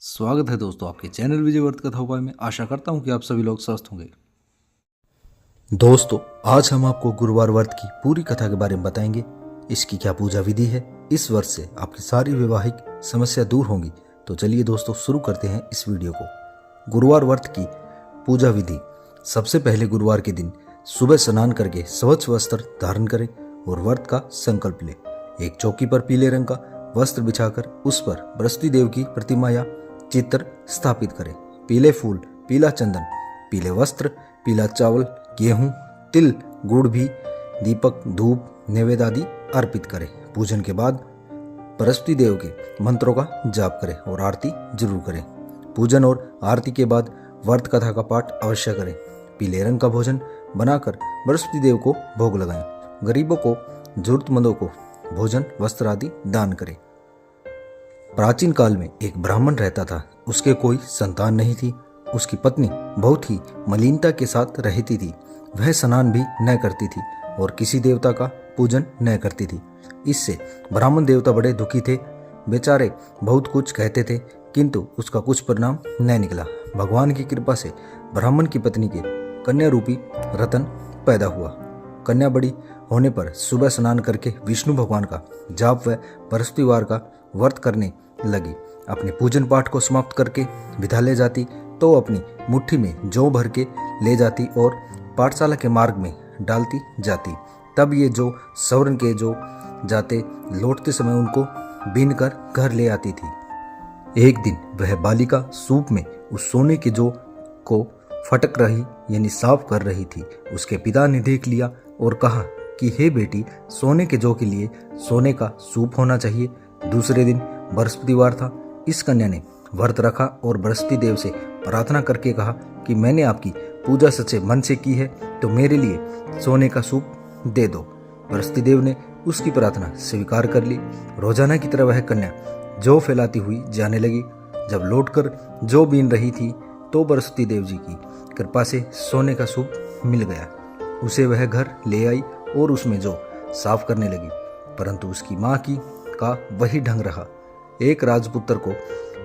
स्वागत है दोस्तों आपके चैनल विजय व्रत कथा उपाय में। आशा करता हूं कि आप सभी लोग स्वस्थ होंगे। दोस्तों आज हम आपको गुरुवार व्रत की पूरी कथा के बारे में बताएंगे। इसकी क्या पूजा विधि है, इस व्रत से आपकी सारी वैवाहिक समस्या दूर होंगी। तो चलिए दोस्तों शुरू करते हैं इस वीडियो को। गुरुवार व्रत की पूजा विधि। सबसे पहले गुरुवार के दिन सुबह स्नान करके स्वच्छ वस्त्र धारण करें और व्रत का संकल्प लें। एक चौकी पर पीले रंग का वस्त्र बिछाकर उस पर बृहस्पति देव की प्रतिमा या चित्र स्थापित करें। पीले फूल, पीला चंदन, पीले वस्त्र, पीला चावल, गेहूं, तिल, गुड़ भी, दीपक, धूप, नैवेद्य आदि अर्पित करें। पूजन के बाद बृहस्पति देव के मंत्रों का जाप करें और आरती जरूर करें। पूजन और आरती के बाद व्रत कथा का पाठ अवश्य करें। पीले रंग का भोजन बनाकर बृहस्पति देव को भोग लगाएं। गरीबों को, जरूरतमंदों को भोजन, वस्त्र आदि दान करें। प्राचीन काल में एक ब्राह्मण रहता था। उसके कोई संतान नहीं थी। उसकी पत्नी बहुत ही मलिनता के साथ रहती थी। वह स्नान भी न करती थी और किसी देवता का पूजन न करती थी। इससे ब्राह्मण देवता बड़े दुखी थे। बेचारे बहुत कुछ कहते थे किंतु उसका कुछ परिणाम न निकला। भगवान की कृपा से ब्राह्मण की पत्नी के कन्या रूपी रतन पैदा हुआ। कन्या बड़ी होने पर सुबह स्नान करके विष्णु भगवान का जाप व बृहस्पतिवार का व्रत करने लगी। अपने पूजन पाठ को समाप्त करके विद्यालय जाती तो अपनी मुट्ठी में जौ भर के ले जाती और पाठशाला के मार्ग में डालती जाती। तब ये जो सवरण के जो जाते, लौटते समय उनको बीन कर घर ले आती थी। एक दिन वह बालिका सूप में उस सोने के जौ को फटक रही यानी साफ कर रही थी। उसके पिता ने देख लिया और कहा कि हे बेटी, सोने के जौ के लिए सोने का सूप होना चाहिए। दूसरे दिन बृहस्पतिवार था। इस कन्या ने व्रत रखा और बृहस्पति देव से प्रार्थना करके कहा कि मैंने आपकी पूजा सच्चे मन से की है तो मेरे लिए सोने का सूप दे दो। बृहस्पति देव ने उसकी प्रार्थना स्वीकार कर ली। रोजाना की तरह वह कन्या जौ फैलाती हुई जाने लगी। जब लौटकर जौ बीन रही थी तो बृहस्पति देव जी की कृपा से सोने का सूप मिल गया। उसे वह घर ले आई और उसमें जौ साफ करने लगी। परंतु उसकी माँ की का वही ढंग रहा। एक राजपुत्र को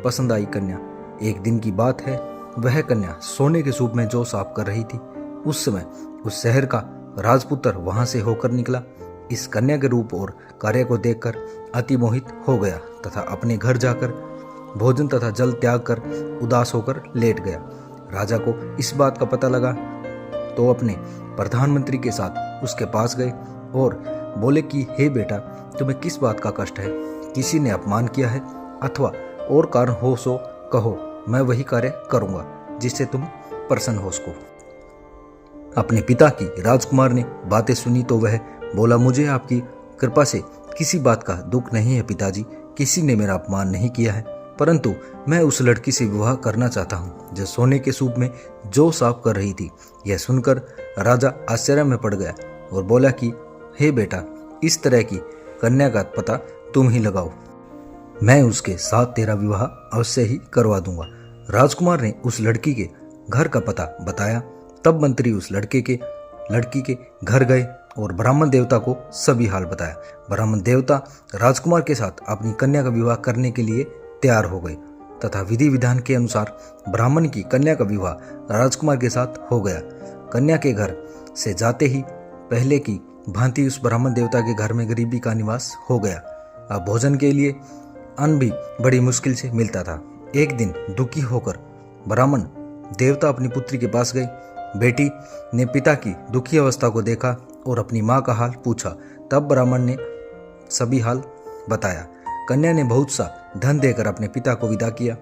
पसंद आई कन्या। एक दिन की बात है, वह कन्या सोने के सूप में जौ साफ कर रही थी। उस समय उस शहर का राजपुत्र वहां से होकर निकला। इस कन्या के रूप और कार्य को देखकर अति मोहित हो गया तथा अपने घर जाकर भोजन तथा जल त्याग कर उदास होकर लेट गया। राजा को इस बात का पता लगा तो अपने प्रधानमंत्री के साथ उसके पास गए और बोले कि हे बेटा, तुम्हें किस बात का कष्ट है? किसी ने अपमान किया है अथवा और कारण हो सो कहो, मैं वही कार्य करूंगा जिससे तुम प्रसन्न हो सको। अपने पिता की राजकुमार ने बातें सुनी तो वह बोला, मुझे आपकी कृपा से किसी बात का दुख नहीं है पिताजी। किसी ने मेरा अपमान नहीं किया है, परंतु मैं उस लड़की से विवाह करना चाहता हूँ जो सोने के सूप में जौ साफ कर रही थी। यह सुनकर राजा आश्चर्य में पड़ गया और बोला कि हे बेटा, इस तरह की कन्या का पता तुम ही लगाओ। मैं उसके साथ तेरा विवाह अवश्य ही करवा दूंगा। राजकुमार ने उस लड़की के घर का पता बताया। तब मंत्री उस लड़की के घर गए और ब्राह्मण देवता को सभी हाल बताया। ब्राह्मण देवता राजकुमार के साथ अपनी कन्या का विवाह करने के लिए तैयार हो गए तथा विधि विधान के अनुसार ब्राह्मण की कन्या का विवाह राजकुमार के साथ हो गया। कन्या के घर से जाते ही पहले की भांति उस ब्राह्मण देवता के घर में गरीबी का निवास हो गया। अब भोजन के लिए अन्न भी बड़ी मुश्किल से मिलता था। एक दिन दुखी होकर ब्राह्मण देवता अपनी पुत्री के पास गए। बेटी ने पिता की दुखी अवस्था को देखा और अपनी माँ का हाल पूछा। तब ब्राह्मण ने सभी हाल बताया। कन्या ने बहुत सा धन देकर अपने पिता को विदा किया।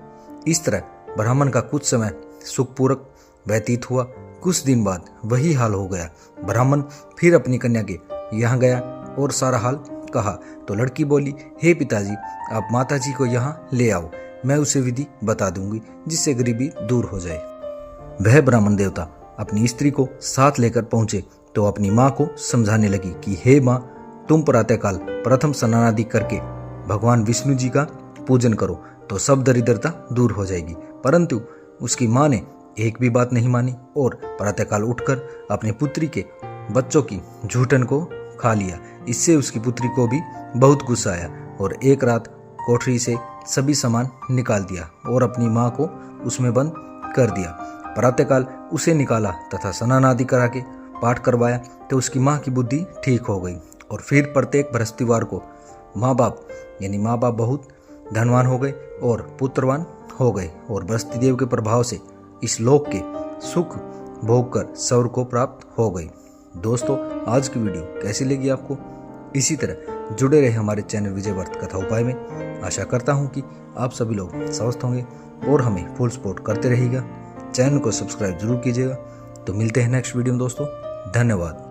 इस तरह ब्राह्मण का कुछ समय सुखपूर्वक व्यतीत हुआ। कुछ दिन बाद वही हाल हो गया। ब्राह्मण फिर अपनी कन्या के यहाँ गया और सारा हाल कहा तो लड़की बोली, हे पिताजी, आप माताजी को यहाँ ले आओ, मैं उसे विधि बता दूंगी जिससे गरीबी दूर हो जाए। वह ब्राह्मण देवता अपनी स्त्री को साथ लेकर पहुंचे तो अपनी माँ को समझाने लगी कि हे माँ, तुम प्रातःकाल प्रथम स्नान आदि करके भगवान विष्णु जी का पूजन करो तो सब दरिद्रता दूर हो जाएगी। परंतु उसकी माँ ने एक भी बात नहीं मानी और प्रातःकाल उठकर अपने पुत्री के बच्चों की झूठन को खा लिया। इससे उसकी पुत्री को भी बहुत गुस्सा आया और एक रात कोठरी से सभी सामान निकाल दिया और अपनी माँ को उसमें बंद कर दिया। प्रातःकाल उसे निकाला तथा स्नान आदि करा के पाठ करवाया तो उसकी माँ की बुद्धि ठीक हो गई और फिर प्रत्येक बृहस्पतिवार को माँ बाप बहुत धनवान हो गए और पुत्रवान हो गए और बृहस्पति देव के प्रभाव से इस लोक के सुख भोग कर स्वर्ग को प्राप्त हो गए। दोस्तों, आज की वीडियो कैसी लगी आपको? इसी तरह जुड़े रहे हमारे चैनल विजय व्रत कथा उपाय में। आशा करता हूँ कि आप सभी लोग स्वस्थ होंगे और हमें फुल सपोर्ट करते रहिएगा। चैनल को सब्सक्राइब जरूर कीजिएगा। तो मिलते हैं नेक्स्ट वीडियो में दोस्तों। धन्यवाद।